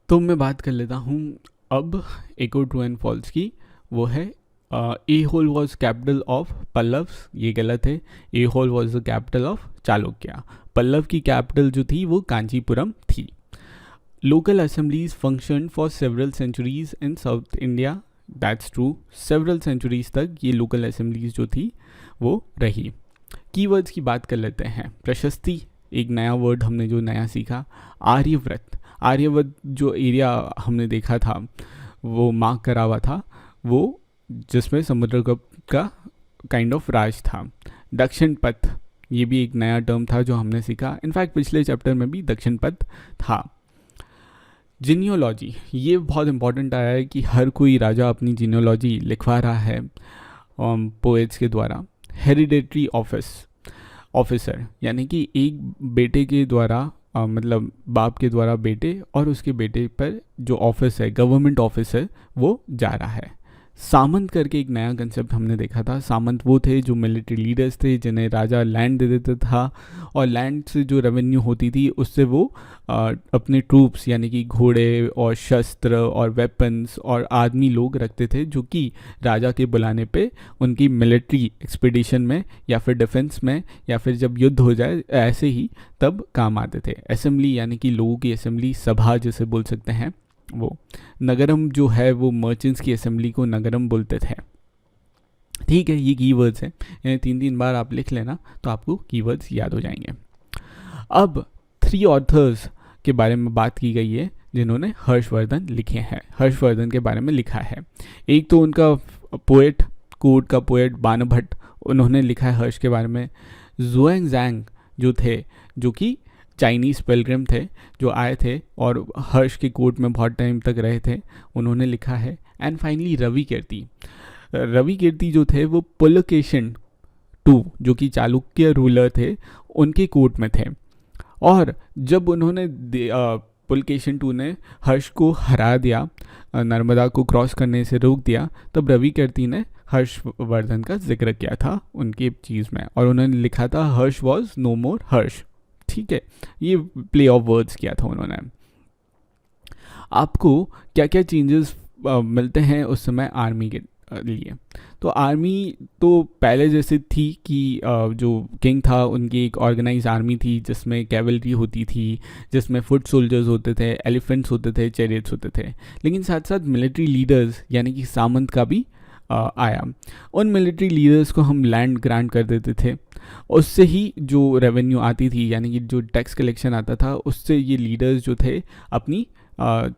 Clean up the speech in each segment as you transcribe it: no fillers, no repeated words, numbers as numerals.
तो मैं बात कर लेता हूँ अब एक और ट्रू एंड फॉल्स की। वो है Aihole was capital of Pallavas, ये गलत है। Aihole was the capital of Chalukya. Pallava की कैपिटल जो थी वो कांचीपुरम थी। Local assemblies function for several centuries in south India, that's true. Several centuries तक ये लोकल असेंबलीज जो थी वो रही। कीवर्ड्स की बात कर लेते हैं। प्रशस्ति, एक नया वर्ड हमने जो नया सीखा। आर्यव्रत, आर्यव्रत जो एरिया हमने देखा था वो मार्क करा हुआ था, वो जिसमें समुद्रगुप्त का काइंड ऑफ राज था। दक्षिण पथ, ये भी एक नया टर्म था जो हमने सीखा। इनफैक्ट पिछले चैप्टर में भी दक्षिण पथ था। जीनियोलॉजी, ये बहुत इंपॉर्टेंट आया है कि हर कोई राजा अपनी जीनियोलॉजी लिखवा रहा है पोएट्स के द्वारा। हेरिडेटरी ऑफिसर, यानी कि एक बेटे के द्वारा मतलब बाप के द्वारा बेटे और उसके बेटे पर जो ऑफिस है, गवर्नमेंट ऑफिस है, वो जा रहा है। सामंत करके एक नया कंसेप्ट हमने देखा था। सामंत वो थे जो मिलिट्री लीडर्स थे, जिन्हें राजा लैंड दे देता था और लैंड से जो रेवेन्यू होती थी उससे वो अपने ट्रूप्स यानी कि घोड़े और शस्त्र और वेपन्स और आदमी लोग रखते थे, जो कि राजा के बुलाने पे उनकी मिलिट्री एक्सपीडिशन में या फिर डिफेंस में या फिर जब युद्ध हो जाए ऐसे ही तब काम आते थे। असेंबली यानी कि लोगों की असेंबली, सभा जिसे बोल सकते हैं वो। नगरम जो है वो मर्चेंट्स की असेंबली को नगरम बोलते थे। ठीक है, ये कीवर्ड्स हैं, यानी 3 बार आप लिख लेना तो आपको कीवर्ड्स याद हो जाएंगे। अब 3 ऑथर्स के बारे में बात की गई है जिन्होंने हर्षवर्धन लिखे हैं, हर्षवर्धन के बारे में लिखा है। एक तो उनका पोएट, कोर्ट का पोएट बाणभट्ट, उन्होंने लिखा है हर्ष के बारे में। ज़ुएंगज़ैंग जो थे, जो कि चाइनीज़ पिलग्रिम थे जो आए थे और हर्ष के कोर्ट में बहुत टाइम तक रहे थे, उन्होंने लिखा है। एंड फाइनली रवि कीर्ति जो थे वो पुलकेशिन II जो कि चालुक्य रूलर थे उनके कोर्ट में थे। और जब उन्होंने पुलकेशिन II ने हर्ष को हरा दिया, नर्मदा को क्रॉस करने से रोक दिया, तब रवि कीर्ति ने हर्षवर्धन का जिक्र किया था उनकी चीज़ में और उन्होंने लिखा था हर्ष वॉज नो मोर हर्ष। ठीक है, ये प्ले ऑफ वर्ड्स किया था उन्होंने। आपको क्या क्या चेंजेस मिलते हैं उस समय आर्मी के लिए? तो आर्मी तो पहले जैसे थी कि जो किंग था उनकी एक ऑर्गेनाइज आर्मी थी जिसमें कैवलरी होती थी, जिसमें फुट सोल्जर्स होते थे, एलिफेंट्स होते थे, चैरियट्स होते थे। लेकिन साथ साथ मिलिट्री लीडर्स यानी कि सामंत का भी आया। उन मिलिट्री लीडर्स को हम लैंड ग्रांट कर देते थे, उससे ही जो रेवेन्यू आती थी यानी कि जो टैक्स कलेक्शन आता था उससे ये लीडर्स जो थे अपनी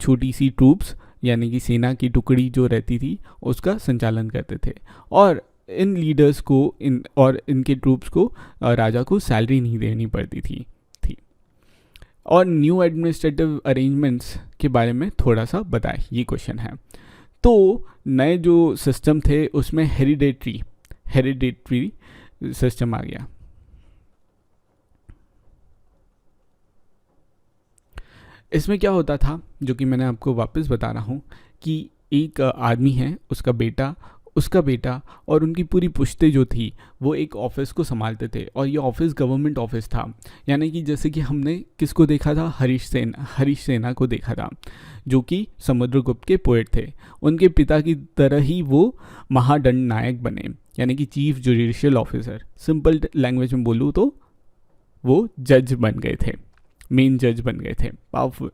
छोटी सी ट्रूप्स यानी कि सेना की टुकड़ी जो रहती थी उसका संचालन करते थे। और इन लीडर्स को इनके ट्रूप्स को राजा को सैलरी नहीं देनी पड़ती थी। और न्यू एडमिनिस्ट्रेटिव अरेंजमेंट्स के बारे में थोड़ा सा बताएं, ये क्वेश्चन है। तो नए जो सिस्टम थे उसमें हेरिडेटरी सिस्टम आ गया। इसमें क्या होता था, जो कि मैंने आपको वापस बता रहा हूँ, कि एक आदमी है, उसका बेटा और उनकी पूरी पुश्ते जो थी वो एक ऑफिस को संभालते थे और ये ऑफिस गवर्नमेंट ऑफिस था। यानी कि जैसे कि हमने किसको देखा था, हरीश सेना को देखा था जो कि समुद्रगुप्त के पोएट थे। उनके पिता की तरह ही वो महादंड नायक बने यानी कि chief judicial officer. Simple language में बोलूँ तो वो जज बन गए थे, मेन जज बन गए थे, पावरफुल।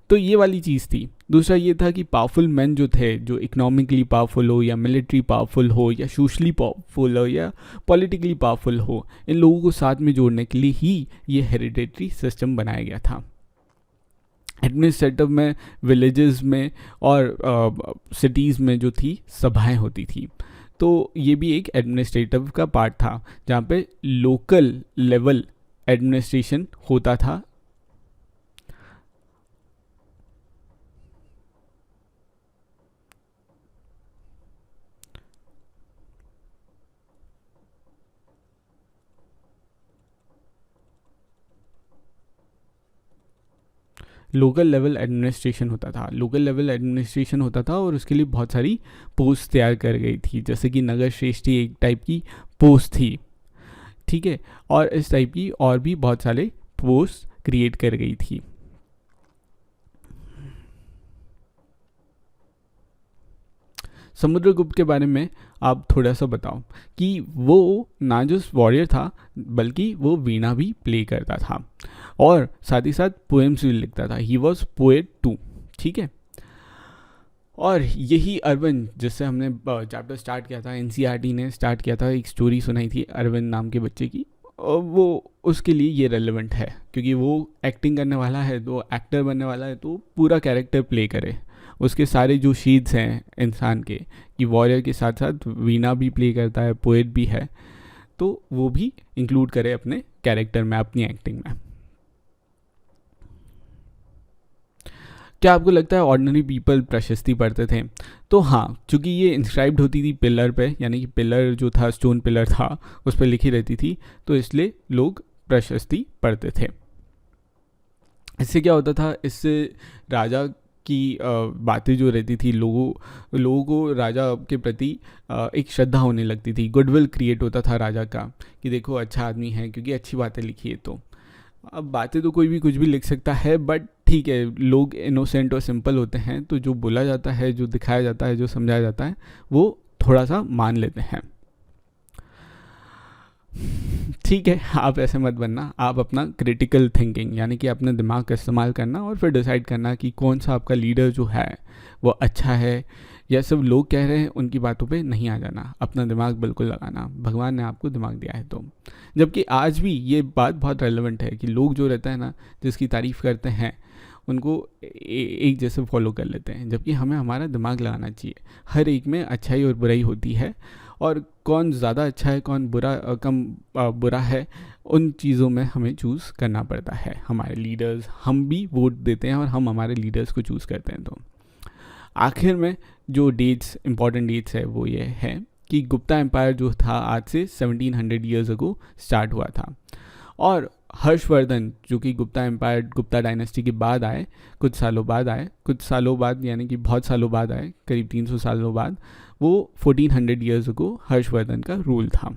तो ये वाली चीज़ थी। दूसरा ये था कि पावरफुल मैन जो थे, जो इकोनॉमिकली पावरफुल हो या मिलिट्री पावरफुल हो या सोशली पावरफुल हो या पॉलिटिकली पावरफुल हो, इन लोगों को साथ में जोड़ने के लिए ही ये हेरिडेटरी सिस्टम बनाया गया था। एडमिनिस्ट्रेटिव में विलेजेस में और सिटीज़ में जो थी सभाएं होती थी। तो ये भी एक एडमिनिस्ट्रेटिव का पार्ट था जहाँ पे लोकल लेवल एडमिनिस्ट्रेशन होता था। लोकल लेवल एडमिनिस्ट्रेशन होता था और उसके लिए बहुत सारी पोस्ट तैयार कर गई थी, जैसे कि नगर श्रेष्ठी एक टाइप की पोस्ट थी। ठीक है, और इस टाइप की और भी बहुत सारे पोस्ट क्रिएट कर गई थी। समुद्रगुप्त के बारे में आप थोड़ा सा बताओ कि वो ना जस्ट वॉरियर था बल्कि वो वीणा भी प्ले करता था और साथ ही साथ पोएम्स भी लिखता था। He was poet too. ठीक है, और यही अरविंद जिससे हमने चैप्टर स्टार्ट किया था, एनसीईआरटी ने स्टार्ट किया था, एक स्टोरी सुनाई थी अरविंद नाम के बच्चे की, और वो उसके लिए ये रेलेवेंट है क्योंकि वो एक्टिंग करने वाला है, तो एक्टर बनने वाला है, तो पूरा कैरेक्टर प्ले करे। उसके सारे जो शीड्स हैं इंसान के कि वॉरियर के साथ साथ वीणा भी प्ले करता है, पोएट भी है, तो वो भी इंक्लूड करे अपने कैरेक्टर में, अपनी एक्टिंग में। क्या आपको लगता है ऑर्डिनरी पीपल प्रशस्ति पढ़ते थे? तो हाँ, चूँकि ये इंस्क्राइब्ड होती थी पिलर पे, यानी कि पिलर जो था, स्टोन पिलर था, उस पर लिखी रहती थी, तो इसलिए लोग प्रशस्ति पढ़ते थे। इससे क्या होता था, इससे राजा की बातें जो रहती थी, लोगों को राजा के प्रति एक श्रद्धा होने लगती थी, गुडविल क्रिएट होता था राजा का कि देखो अच्छा आदमी है क्योंकि अच्छी बातें लिखी है। तो अब बातें तो कोई भी कुछ भी लिख सकता है, बट ठीक है, लोग इनोसेंट और सिंपल होते हैं, तो जो बोला जाता है, जो दिखाया जाता है, जो समझाया जाता है, वो थोड़ा सा मान लेते हैं। ठीक है, आप ऐसे मत बनना, आप अपना क्रिटिकल थिंकिंग यानी कि अपने दिमाग का इस्तेमाल करना और फिर डिसाइड करना कि कौन सा आपका लीडर जो है वो अच्छा है, या सब लोग कह रहे हैं उनकी बातों पे नहीं आ जाना, अपना दिमाग बिल्कुल लगाना, भगवान ने आपको दिमाग दिया है तो। जबकि आज भी ये बात बहुत रेलेवेंट है कि लोग जो रहता है ना, जिसकी तारीफ़ करते हैं उनको एक जैसे फॉलो कर लेते हैं, जबकि हमें हमारा दिमाग लगाना चाहिए। हर एक में अच्छाई और बुराई होती है, और कौन ज़्यादा अच्छा है, कौन कम बुरा है, उन चीज़ों में हमें चूज़ करना पड़ता है। हमारे लीडर्स, हम भी वोट देते हैं और हम हमारे लीडर्स को चूज़ करते हैं। तो आखिर में जो डेट्स, इंपॉर्टेंट डेट्स है वो ये है कि गुप्ता एम्पायर जो था आज से 1700 ईयर्स अगो स्टार्ट हुआ था, और हर्षवर्धन जो कि गुप्ता एम्पायर, गुप्ता डायनेस्टी के बाद आए, कुछ सालों बाद यानी कि बहुत सालों बाद आए, करीब 300 सालों बाद, वो 1400 ईयर्स अगो हर्षवर्धन का रूल था।